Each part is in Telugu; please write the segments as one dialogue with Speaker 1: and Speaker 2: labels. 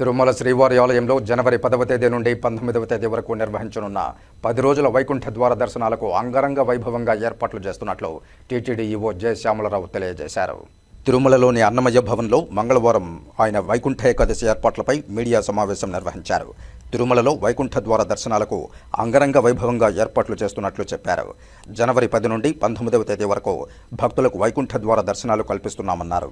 Speaker 1: తిరుమల శ్రీవారి ఆలయంలో జనవరి 10వ తేదీ నుండి 19వ తేదీ వరకు నిర్వహించనున్న 10 రోజుల వైకుంఠ ద్వార దర్శనాలకు అంగరంగ వైభవంగా ఏర్పాట్లు చేస్తున్నట్లు టీటీడీ ఈవో జె శ్యామలరావు తెలియజేశారు. తిరుమలలోని అన్నమయ్య భవన్లో మంగళవారం ఆయన వైకుంఠ ఏకాదశి ఏర్పాట్లపై మీడియా సమావేశం నిర్వహించారు. తిరుమలలో వైకుంఠ ద్వార దర్శనాలకు అంగరంగ వైభవంగా ఏర్పాట్లు చేస్తున్నట్లు చెప్పారు. జనవరి 10 నుండి 19వ తేదీ వరకు భక్తులకు వైకుంఠ ద్వార దర్శనాలు కల్పిస్తున్నామన్నారు.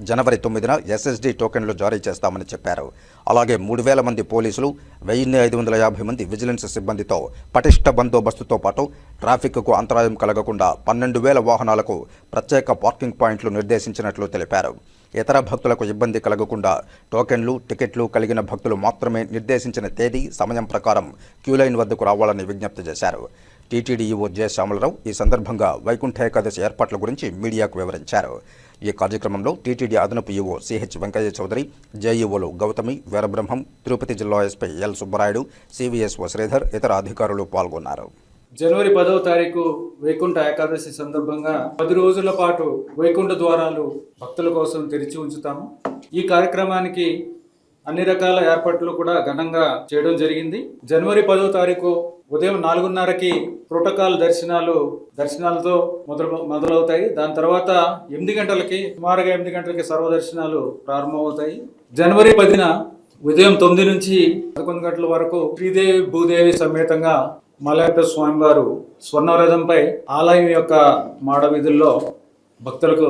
Speaker 1: జనవరి 9న ఎస్ఎస్డి టోకెన్లు జారీ చేస్తామని చెప్పారు. అలాగే 3,000 మంది పోలీసులు, 1,550 మంది విజిలెన్స్ సిబ్బందితో పటిష్ట బందోబస్తుతో పాటు ట్రాఫిక్కు అంతరాయం కలగకుండా 12,000 వాహనాలకు ప్రత్యేక పార్కింగ్ పాయింట్లు నిర్దేశించినట్లు తెలిపారు. ఇతర భక్తులకు ఇబ్బంది కలగకుండా టోకెన్లు, టికెట్లు కలిగిన భక్తులు మాత్రమే నిర్దేశించిన తేదీ, సమయం ప్రకారం క్యూలైన్ వద్దకు రావాలని విజ్ఞప్తి చేశారు. టీటీడీ ఈవో జె శ్యామలరావు ఈ సందర్భంగా వైకుంఠ ఏకాదశి ఏర్పాట్ల గురించి మీడియాకు వివరించారు. ఈ కార్యక్రమంలో టీటీడీ అదనపు ఈవో సిహెచ్ వెంకయ్య చౌదరి, జేఈఓలు గౌతమి, వీరబ్రహ్మం, తిరుపతి జిల్లా SP L Subbarayudu, CVSO Sridhar, ఇతర అధికారులు పాల్గొన్నారు.
Speaker 2: జనవరి 10వ తారీఖు వైకుంఠ ఏకాదశి సందర్భంగా 10 రోజుల పాటు వైకుంఠ ద్వారాలు భక్తుల కోసం తెరిచి ఉంచుతాము. ఈ కార్యక్రమానికి అన్ని రకాల ఏర్పాట్లు కూడా ఘనంగా చేయడం జరిగింది. జనవరి 10వ తారీఖు ఉదయం 4:30కి ప్రోటోకాల్ దర్శనాలతో మొదలవుతాయి. దాని తర్వాత 8 గంటలకి సుమారుగా 8 గంటలకి సర్వదర్శనాలు ప్రారంభమవుతాయి. జనవరి 10న ఉదయం 9 నుంచి 11 గంటల వరకు శ్రీదేవి భూదేవి సమేతంగా మలయప్ప స్వామివారు స్వర్ణరథంపై ఆలయం యొక్క మాడవీధుల్లో భక్తులకు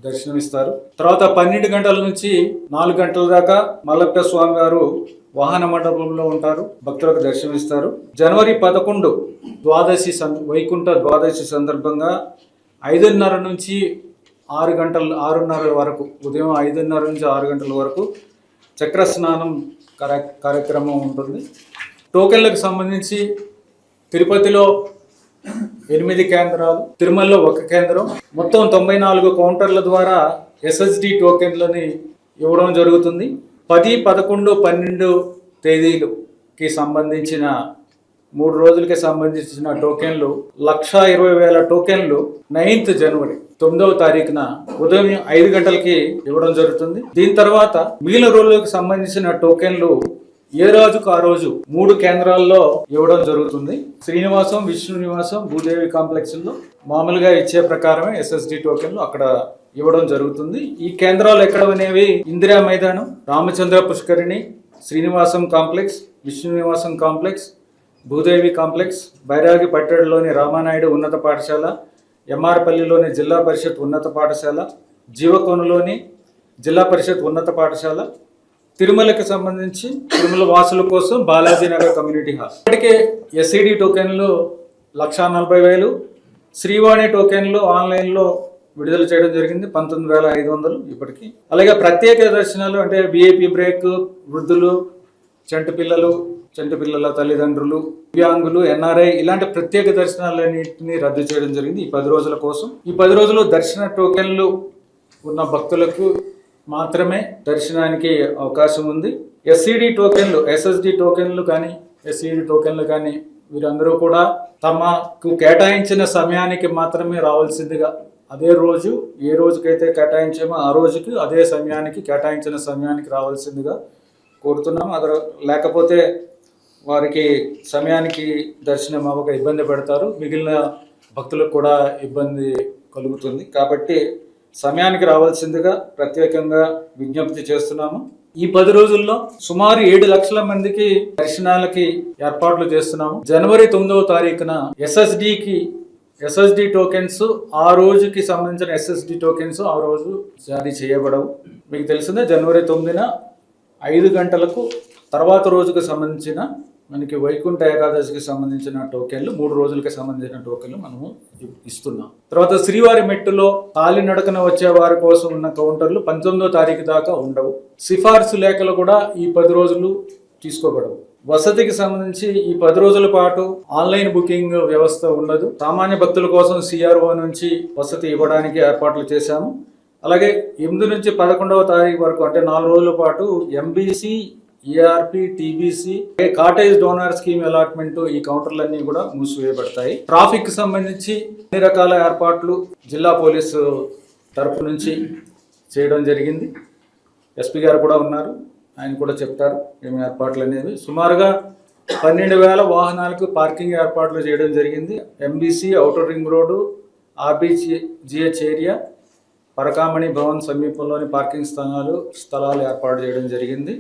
Speaker 2: దర్శనమిస్తారు. తర్వాత 12 గంటల నుంచి 4 గంటల దాకా మలయప్ప స్వామివారు వాహన మండపంలో ఉంటారు, భక్తులకు దర్శనమిస్తారు. జనవరి 11 వైకుంఠ ద్వాదశి సందర్భంగా 5:30 నుంచి 6:30 వరకు, ఉదయం 5:30 నుంచి 6 గంటల వరకు చక్ర స్నానం కార్యక్రమం ఉంటుంది. టోకెన్లకు సంబంధించి తిరుపతిలో 8 కేంద్రాలు, తిరుమలలో 1 కేంద్రం, మొత్తం 94 కౌంటర్ల ద్వారా ఎస్ఎస్డి టోకెన్లని ఇవ్వడం జరుగుతుంది. 10, 11, 12 తేదీలకి సంబంధించిన 3 రోజులకి సంబంధించిన టోకెన్లు 1,20,000 టోకెన్లు 9th జనవరి 9వ తారీఖున ఉదయం 5 గంటలకి ఇవ్వడం జరుగుతుంది. దీని తర్వాత మిగిలిన రోజులకు సంబంధించిన టోకెన్లు ఏ రోజుకు ఆ రోజు 3 కేంద్రాల్లో ఇవ్వడం జరుగుతుంది. శ్రీనివాసం, విష్ణు నివాసం, భూదేవి కాంప్లెక్స్ లో మామూలుగా ఇచ్చే ప్రకారమే ఎస్ఎస్డి టోకెన్లు అక్కడ ఇవ్వడం జరుగుతుంది. ఈ కేంద్రాలు ఎక్కడ అనేవి ఇందిరా మైదానం, రామచంద్ర పుష్కరిణి, శ్రీనివాసం కాంప్లెక్స్, విష్ణు నివాసం కాంప్లెక్స్, భూదేవి కాంప్లెక్స్, బైరాగి పట్టణంలోని రామానాయుడు ఉన్నత పాఠశాల, ఎంఆర్పల్లిలోని జిల్లా పరిషత్ ఉన్నత పాఠశాల, జీవకోనలోని జిల్లా పరిషత్ ఉన్నత పాఠశాల, తిరుమలకి సంబంధించి తిరుమల వాసుల కోసం బాలాజీ నగర్ కమ్యూనిటీ హాల్. ఇప్పటికే ఎస్ఈడి టోకెన్లు 1,40,000, శ్రీవాణి టోకెన్లు ఆన్లైన్లో విడుదల చేయడం జరిగింది 19,500 ఇప్పటికీ. అలాగే ప్రత్యేక దర్శనాలు అంటే విఐపి బ్రేక్, వృద్ధులు, చంటి పిల్లల తల్లిదండ్రులు, దివ్యాంగులు, ఎన్ఆర్ఐ ఇలాంటి ప్రత్యేక దర్శనాలన్నింటినీ రద్దు చేయడం జరిగింది ఈ 10 రోజుల కోసం. ఈ 10 రోజులు దర్శన టోకెన్లు ఉన్న భక్తులకు మాత్రమే దర్శనానికి అవకాశం ఉంది. ఎస్ఈడి టోకెన్లు, ఎస్ఎస్డి టోకెన్లు కానీ ఎస్ఈడి టోకెన్లు కానీ వీరందరూ కూడా తమకు కేటాయించిన సమయానికి మాత్రమే రావాల్సిందిగా, అదే రోజు ఏ రోజుకైతే కేటాయించామో ఆ రోజుకి అదే సమయానికి కేటాయించిన సమయానికి రావాల్సిందిగా కోరుతున్నాం. లేకపోతే వారికి సమయానికి దర్శనం అవ్వక ఇబ్బంది పెడతారు, మిగిలిన భక్తులకు కూడా ఇబ్బంది కలుగుతుంది. కాబట్టి సమయానికి రావాల్సిందిగా ప్రత్యేకంగా విజ్ఞప్తి చేస్తున్నాము. ఈ 10 రోజుల్లో సుమారు 7 లక్షల మందికి దర్శనాలకి ఏర్పాట్లు చేస్తున్నాము. జనవరి 9వ తారీఖున ఎస్ఎస్డి టోకెన్స్ ఆ రోజుకి సంబంధించిన ఎస్ఎస్డి టోకెన్స్ ఆ రోజు జారీ చేయబడవు. మీకు తెలిసిందే, జనవరి 9న 5 గంటలకు తర్వాత రోజుకు సంబంధించిన మనకి వైకుంఠ ఏకాదశికి సంబంధించిన టోకెన్లు 3 రోజులకి సంబంధించిన టోకెన్లు మనము ఇస్తున్నాం. తర్వాత శ్రీవారి మెట్టులో కాలినడకన వచ్చే వారి కోసం ఉన్న కౌంటర్లు 19వ తారీఖు దాకా ఉండవు. సిఫార్సు లేఖలు కూడా ఈ 10 రోజులు తీసుకోబడవు. వసతికి సంబంధించి ఈ 10 రోజుల పాటు ఆన్లైన్ బుకింగ్ వ్యవస్థ ఉండదు. సామాన్య భక్తుల కోసం సిఆర్ఓ నుంచి వసతి ఇవ్వడానికి ఏర్పాట్లు చేశాము. అలాగే 8 నుంచి 11వ తారీఖు వరకు అంటే 4 రోజుల పాటు MBC, ERP, TBC, cottage donor scheme allotment ఈ కౌంటర్లన్నీ కూడా మూసివేయబడతాయి. ట్రాఫిక్ సంబంధించి అన్ని రకాల ఏర్పాట్లు జిల్లా పోలీసు తరపు నుంచి చేయడం జరిగింది. ఎస్పీ గారు కూడా ఉన్నారు. ఆయన కూడా చెప్తారు ఏమి ఏర్పాట్లు అనేవి. సుమారుగా 12,000 వాహనాలకు పార్కింగ్ ఏర్పాట్లు చేయడం జరిగింది. MBC, outer ring road, RBGH area, Parakamani Bhavan సమీపంలోని పార్కింగ్ స్థలాలు ఏర్పాటు చేయడం జరిగింది.